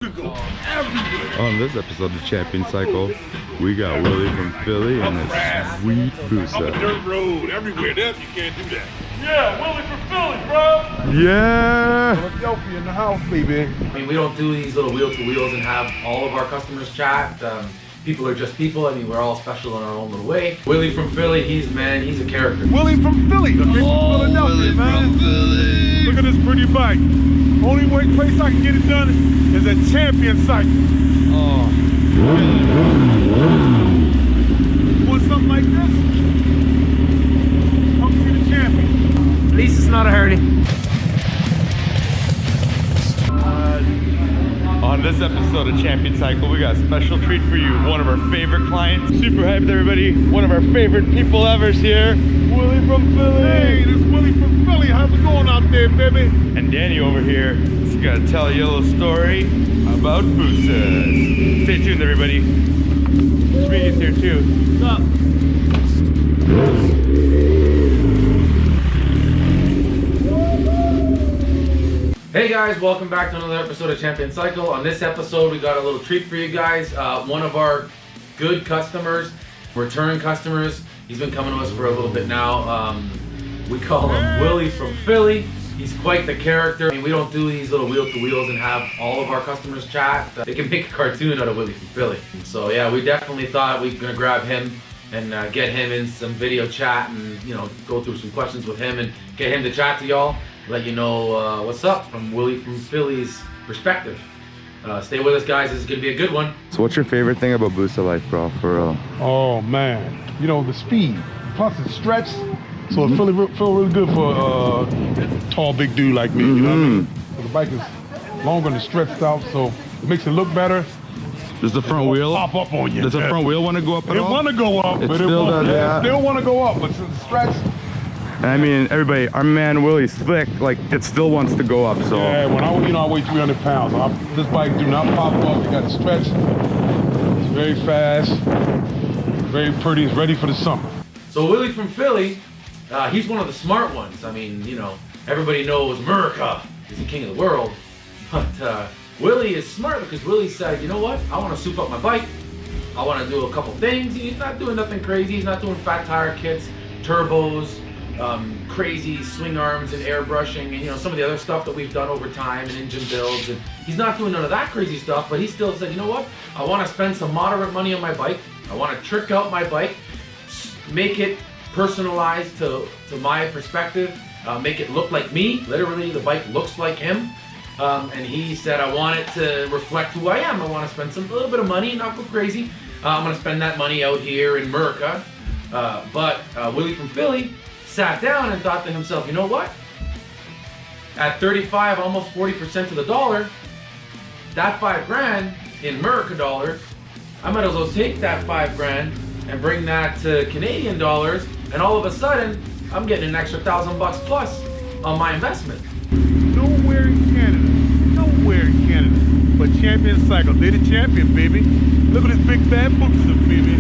On this episode of Champion Cycle, we got Willie from Philly and his sweet Busa. On the dirt road, everywhere. That you can't do that. Yeah, Willie from Philly, bro. Yeah! Philadelphia in the house, baby. I mean, we don't do these little wheel-to-wheels and have all of our customers chat. People are just people. I mean, we're all special in our own little way. Willie from Philly, he's a character. Willie from Philly. The big Philadelphia, Willie man. from Philly. Look at this pretty bike. Only place I can get it done is at Championcycle. Oh. You want something like this? Come see the champion. At least it's not a hurry. On this episode of Champion Cycle, we got a special treat for you. One of our favorite clients. Super hyped, everybody. One of our favorite people ever's here. Willie from Philly. Hey, this is Willie from Philly. How's it going out there, baby? And Danny over here is gonna tell a little story about Busas. Stay tuned, everybody. Sweetie's here too. What's up? Hey guys, welcome back to another episode of Champion Cycle. On this episode, we got a little treat for you guys. One of our good customers, return customers. He's been coming to us for a little bit now. We call him Willie from Philly. He's quite the character. I mean, we don't do these little wheel-to-wheels and have all of our customers chat. They can make a cartoon out of Willie from Philly. So yeah, we definitely thought we were gonna grab him and get him in some video chat and go through some questions with him and get him to chat to y'all. Let you know what's up from Willie from Philly's perspective. Stay with us, guys. This is gonna be a good one. So what's your favorite thing about Busa life, bro, for real? Oh, man. You know, the speed. Plus it's stretched. So it feel really good for a tall, big dude like me. You know what I mean? So the bike is longer and stretched out, so it makes it look better. Does the front wheel pop up on you? Does the front wheel want to go up at all? It want to go up, It but still does, yeah. It still want to go up, but since it's stretched. And I mean, everybody, our man Willie's slick, like it still wants to go up. So Yeah, when I weigh 300 pounds. This bike do not pop up. You got to stretch. It's very fast, very pretty. It's ready for the summer. So Willie from Philly, he's one of the smart ones. I mean, everybody knows America is the king of the world. But Willie is smart because Willie said, you know what? I want to soup up my bike. I want to do a couple things. He's not doing nothing crazy. He's not doing fat tire kits, turbos, crazy swing arms and airbrushing and some of the other stuff that we've done over time and engine builds. And he's not doing none of that crazy stuff, but he still said, you know what? I want to spend some moderate money on my bike. I want to trick out my bike, make it personalized to my perspective, make it look like me. Literally, the bike looks like him. And he said, I want it to reflect who I am. I want to spend a little bit of money, not go crazy. I'm going to spend that money out here in America. But Willie from Philly sat down and thought to himself, you know what? At 35, almost 40% to the dollar, that $5 grand in America dollars, I might as well take that $5 grand and bring that to Canadian dollars, and all of a sudden, I'm getting an extra $1,000 plus on my investment. Nowhere in Canada, but Champion Cycle. They're the champion, baby. Look at this big bad Busa, baby.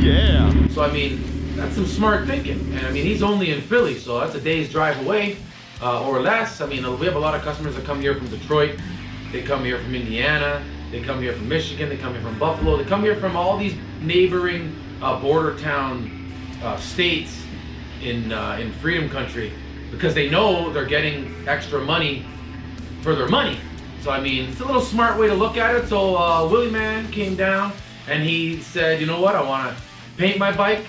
yeah. So I mean, that's some smart thinking. And I mean, he's only in Philly, so that's a day's drive away or less. I mean, we have a lot of customers that come here from Detroit. They come here from Indiana. They come here from Michigan. They come here from Buffalo. They come here from all these neighboring border town states in Freedom Country because they know they're getting extra money for their money. So I mean, it's a little smart way to look at it. So Willie man came down and he said, you know what? I want to paint my bike.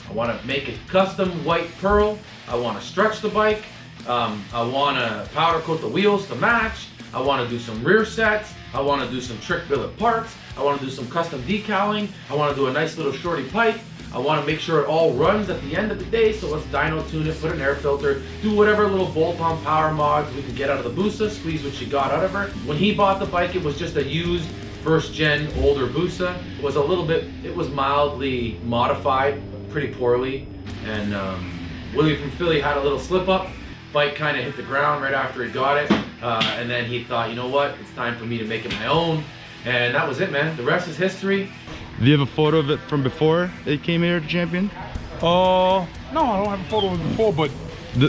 I want to make it custom white pearl. I want to stretch the bike. I want to powder coat the wheels to match. I want to do some rear sets. I want to do some trick billet parts. I want to do some custom decaling. I want to do a nice little shorty pipe. I want to make sure it all runs at the end of the day. So let's dyno tune it, put an air filter, do whatever little bolt-on power mods we can get out of the Busa, squeeze what she got out of her. When he bought the bike, it was just a used first gen older Busa. It was mildly modified, pretty poorly. And Willie from Philly had a little slip up. Bike kind of hit the ground right after he got it. And then he thought, you know what? It's time for me to make it my own. And that was it, man. The rest is history. Do you have a photo of it from before it came here to Champion? No, I don't have a photo of it before, but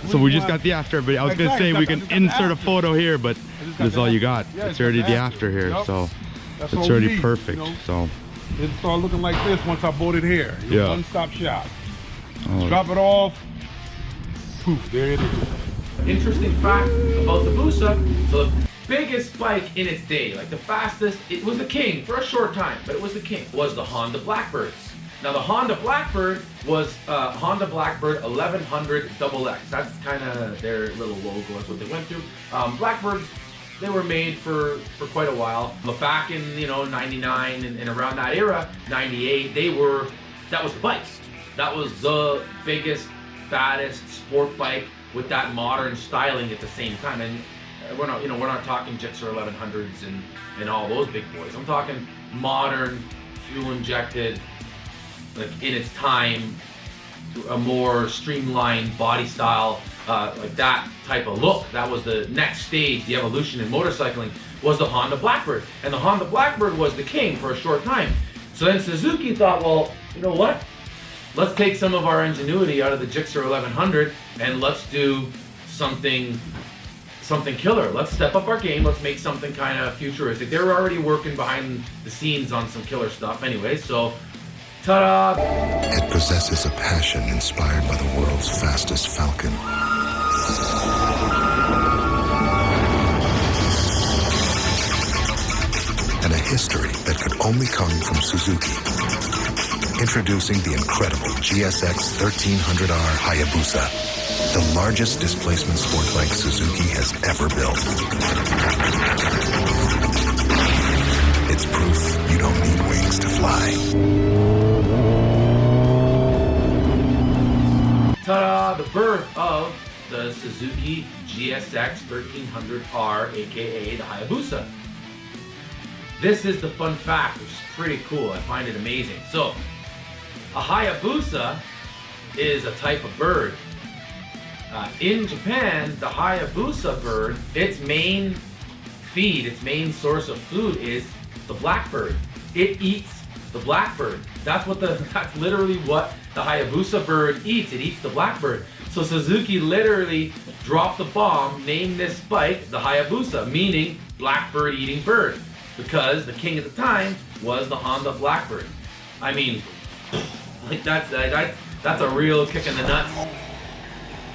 So we just got the after, but I was gonna say we can insert a photo here, but just got This is the all you after. got. Yeah, It's already the after here, Yup. so That's it's all we already need, perfect. you know? So It started looking like this once I bought it here. It was Yeah. one-stop shop. oh, Drop it off. Poof, there it is. Interesting fact about the Busa. So the biggest bike in its day, like the fastest, it was the king for a short time, but it was the king, was the Honda Blackbird. Now the Honda Blackbird was Honda Blackbird 1100 XX. That's kind of their little logo. That's what they went through. Blackbirds, they were made for quite a while. But back in 99 and around that era, 98, that was the bike. That was the biggest, baddest sport bike with that modern styling at the same time. And we're not talking Gixxer 1100s and all those big boys. I'm talking modern, fuel injected, like in its time, a more streamlined body style, like that type of look. That was the next stage, the evolution in motorcycling, was the Honda Blackbird. And the Honda Blackbird was the king for a short time. So then Suzuki thought, well, you know what? Let's take some of our ingenuity out of the Gixxer 1100 and let's do something killer. Let's step up our game. Let's make something kind of futuristic. They were already working behind the scenes on some killer stuff anyway, so ta-da! It possesses a passion inspired by the world's fastest Falcon. And a history that could only come from Suzuki. Introducing the incredible GSX 1300R Hayabusa, the largest displacement sport bike Suzuki has ever built. It's proof you don't need wings to fly. Ta-da! The birth of the Suzuki GSX 1300R, aka the Hayabusa. This is the fun fact, which is pretty cool. I find it amazing. So, a Hayabusa is a type of bird. In Japan, the Hayabusa bird, its main feed, its main source of food is the blackbird. It eats the blackbird. That's literally what the Hayabusa bird eats. It eats the blackbird. So Suzuki literally dropped the bomb, named this bike the Hayabusa, meaning blackbird eating bird, because the king at the time was the Honda Blackbird. I mean, like that's a real kick in the nuts,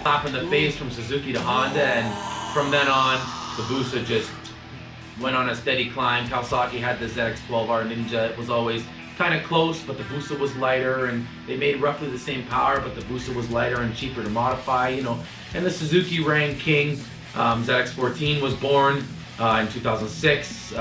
slap in the face from Suzuki to Honda, and from then on, the Busa just went on a steady climb. Kawasaki had the ZX12R Ninja. It was always kind of close, but the Busa was lighter, and they made roughly the same power, but the Busa was lighter and cheaper to modify, And the Suzuki rang king. ZX14 was born in 2006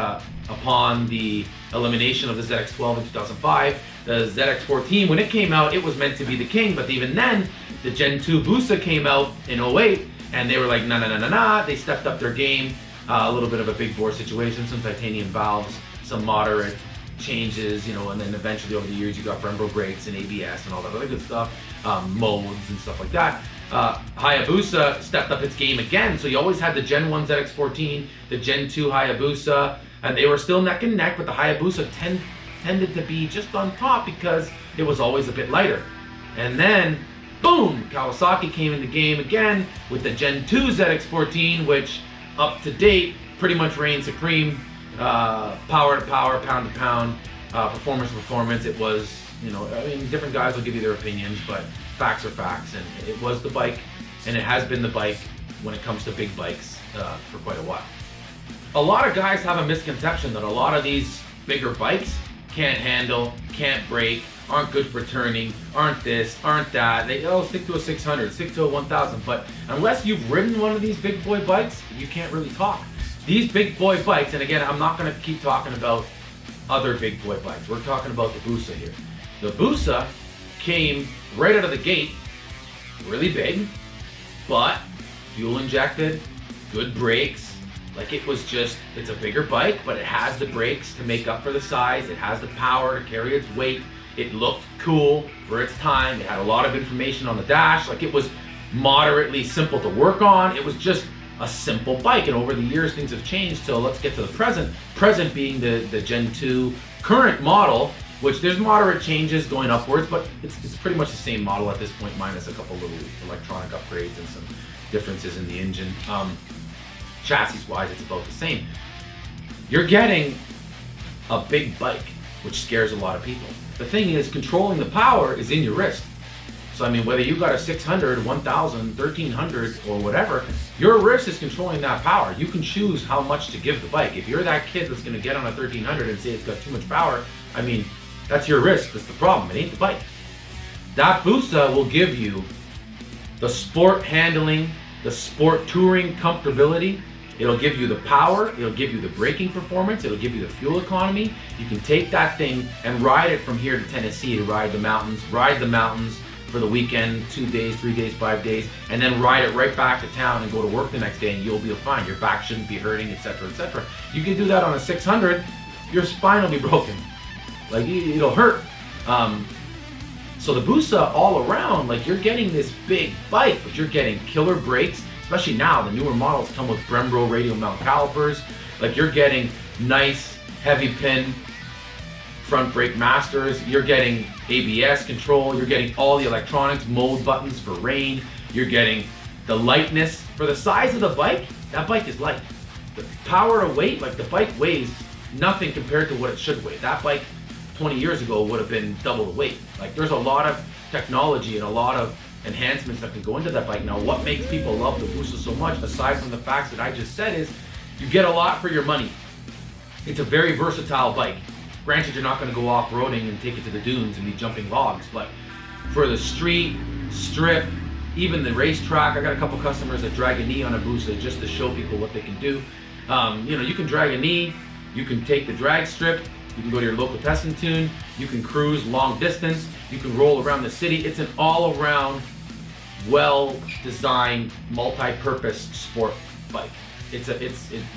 upon the elimination of the ZX12 in 2005. The ZX14, when it came out, it was meant to be the king, but even then, the Gen 2 Busa came out in 08, and they were like, nah. They stepped up their game, a little bit of a big bore situation, some titanium valves, some moderate changes, and then eventually over the years you got Brembo brakes and ABS and all that other good stuff, modes and stuff like that. Hayabusa stepped up its game again, so you always had the Gen 1 ZX14, the Gen 2 Hayabusa, and they were still neck and neck, but the Hayabusa tended to be just on top because it was always a bit lighter. And then, boom, Kawasaki came in the game again with the Gen 2 ZX14, which up to date pretty much reigns supreme. Power to power, pound to pound, performance to performance. It was, different guys will give you their opinions, but facts are facts, and it was the bike, and it has been the bike when it comes to big bikes for quite a while. A lot of guys have a misconception that a lot of these bigger bikes can't handle, can't brake, aren't good for turning, aren't this, aren't that. They stick to a 600, stick to a 1000, but unless you've ridden one of these big boy bikes, you can't really talk. These big boy bikes, and again, I'm not going to keep talking about other big boy bikes. We're talking about the Busa here. The Busa came right out of the gate, really big, but fuel injected, good brakes. Like it's a bigger bike, but it has the brakes to make up for the size. It has the power to carry its weight. It looked cool for its time. It had a lot of information on the dash. Like it was moderately simple to work on. It was just a simple bike, and over the years things have changed. So let's get to the present. Present being the Gen 2 current model, which there's moderate changes going upwards, but it's pretty much the same model at this point, minus a couple little electronic upgrades and some differences in the engine. chassis-wise, it's about the same. You're getting a big bike, which scares a lot of people. The thing is, controlling the power is in your wrist. So I mean, whether you got a 600, 1000, 1300, or whatever, your wrist is controlling that power. You can choose how much to give the bike. If you're that kid that's gonna get on a 1300 and say it's got too much power, I mean, that's your wrist, that's the problem, it ain't the bike. That Busa will give you the sport handling, the sport touring comfortability. It'll give you the power, it'll give you the braking performance, it'll give you the fuel economy. You can take that thing and ride it from here to Tennessee to ride the mountains for the weekend, 2 days, 3 days, 5 days, and then ride it right back to town and go to work the next day, and you'll be fine. Your back shouldn't be hurting, etc., etc. You can do that on a 600, your spine will be broken. Like, it'll hurt. So the Busa all around, like, you're getting this big bike, but you're getting killer brakes. Especially now, the newer models come with Brembo radial mount calipers. Like, you're getting nice heavy pin front brake masters. You're getting ABS control. You're getting all the electronics, mode buttons for rain. You're getting the lightness. For the size of the bike, that bike is light. The power to weight, like, the bike weighs nothing compared to what it should weigh. That bike 20 years ago would have been double the weight. Like, there's a lot of technology and a lot of enhancements that can go into that bike. Now, what makes people love the Busa so much, aside from the facts that I just said, is you get a lot for your money. It's a very versatile bike. Granted, you're not going to go off-roading and take it to the dunes and be jumping logs, but for the street, strip, even the racetrack, I got a couple customers that drag a knee on a Busa just to show people what they can do. You know, you can drag a knee, you can take the drag strip, you can go to your local test and tune, you can cruise long distance, you can roll around the city. It's an all-around, well-designed, multi-purpose sport bike. It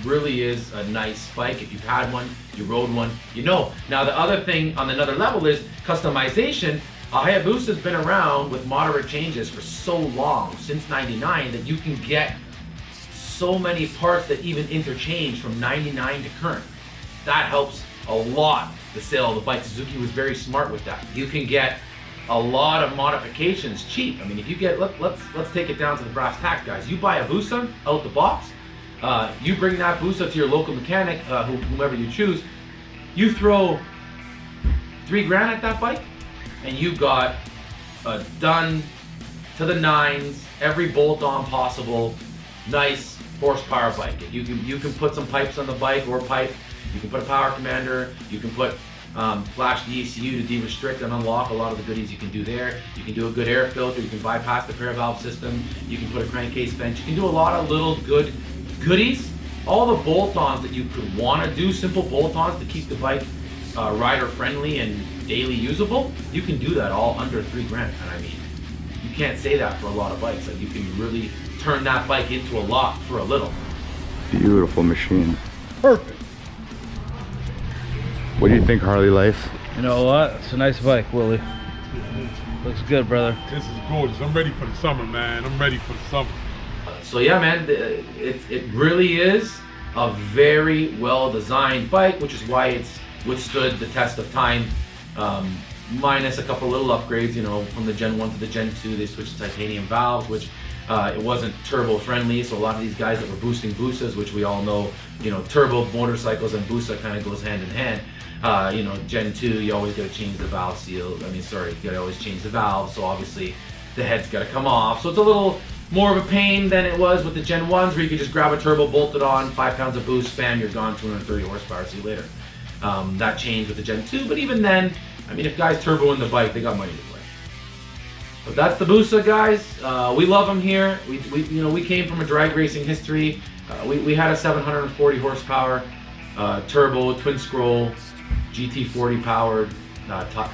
really is a nice bike. If you've had one, you rode one, you know. Now, the other thing on another level is customization. Hayabusa's been around with moderate changes for so long, since '99, that you can get so many parts that even interchange from '99 to current. That helps a lot the sale of the bike. Suzuki was very smart with that. You can get a lot of modifications cheap. I mean, if you get, let's take it down to the brass tacks, guys. You buy a Busa out the box, you bring that Busa to your local mechanic, whomever you choose, you throw $3 grand at that bike, and you got a done to the nines, every bolt on possible, nice horsepower bike. You can put some pipes on the bike, or pipe. You can put a power commander. You can put flash the ECU to de-restrict and unlock a lot of the goodies you can do there. You can do a good air filter. You can bypass the paravalve system. You can put a crankcase bench. You can do a lot of little good goodies. All the bolt-ons that you could want to do, simple bolt-ons to keep the bike rider friendly and daily usable, you can do that all under $3 grand. And I mean, you can't say that for a lot of bikes. Like, you can really turn that bike into a lot for a little. Beautiful machine. Perfect. What do you think, Harley life? You know what? It's a nice bike, Willie. Looks good, brother. This is gorgeous. I'm ready for the summer, man. I'm ready for the summer. So yeah, man, it really is a very well-designed bike, which is why it's withstood the test of time. Minus a couple little upgrades, you know, from the Gen 1 to the Gen 2, they switched to titanium valves, which it wasn't turbo friendly. So a lot of these guys that were boosting Busas, which we all know, you know, turbo motorcycles and Busa kind of goes hand in hand. You know, Gen 2, you always got to change the valve seal. You got to always change the valve. So obviously the head's got to come off. So it's a little more of a pain than it was with the Gen 1s, where you could just grab a turbo, bolt it on, 5 pounds of boost, bam, you're gone, 230 horsepower, see you later. That changed with the Gen 2, but even then, I mean, if guys turbo in the bike, they got money to play. But that's the Busa, guys. We love them here. We came from a drag racing history. We had a 740 horsepower turbo, twin scroll, GT40 powered,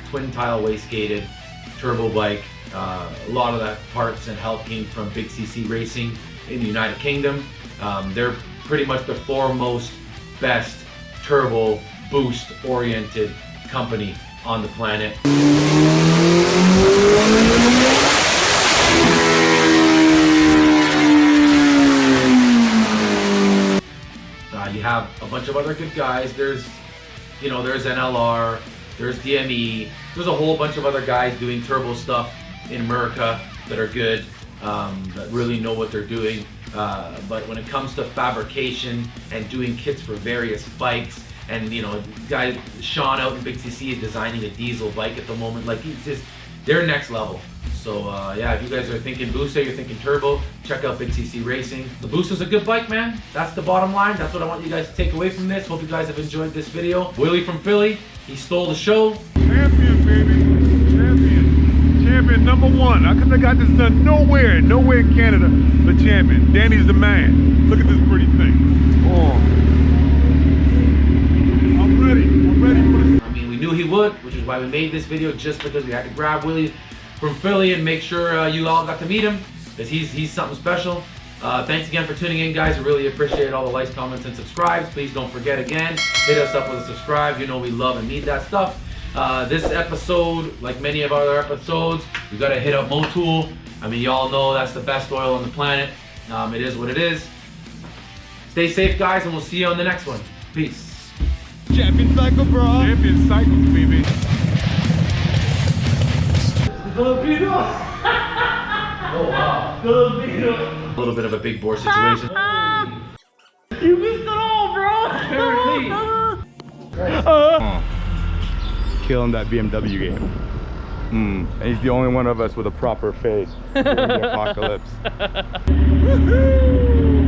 twin tile wastegated turbo bike. A lot of that parts and help came from Big CC Racing in the United Kingdom. They're pretty much the foremost, best turbo boost oriented company on the planet. You have a bunch of other good guys. There's NLR, there's DME, there's a whole bunch of other guys doing turbo stuff in America that are good, that really know what they're doing. But when it comes to fabrication and doing kits for various bikes, and you know, guys, Sean out in Big CC is designing a diesel bike at the moment. Like, it's just, they're next level. So yeah, if you guys are thinking Busa, you're thinking turbo, check out Big CC Racing. The Busa's a good bike, man. That's the bottom line. That's what I want you guys to take away from this. Hope you guys have enjoyed this video. Willie from Philly, he stole the show. Champion, baby. Champion. Champion number one. I couldn't have got this done nowhere in Canada. The champion. Danny's the man. Look at this pretty thing. Oh. I'm ready for this. I mean, we knew he would, which is why we made this video, just because we had to grab Willie from Philly and make sure you all got to meet him, because he's something special. Thanks again for tuning in, guys. I really appreciate all the likes, comments, and subscribes. Please don't forget, again, hit us up with a subscribe. You know we love and need that stuff. This episode, like many of our other episodes, we got to hit up Motul. I mean, y'all know that's the best oil on the planet. It is what it is. Stay safe, guys, and we'll see you on the next one. Peace. Champion cycle, bro. Champion cycles, baby. Filipino. Oh wow. Filipino. A little bit of a big bore situation. You missed it all, bro. Apparently. Killing that BMW game. And he's the only one of us with a proper fade during the apocalypse.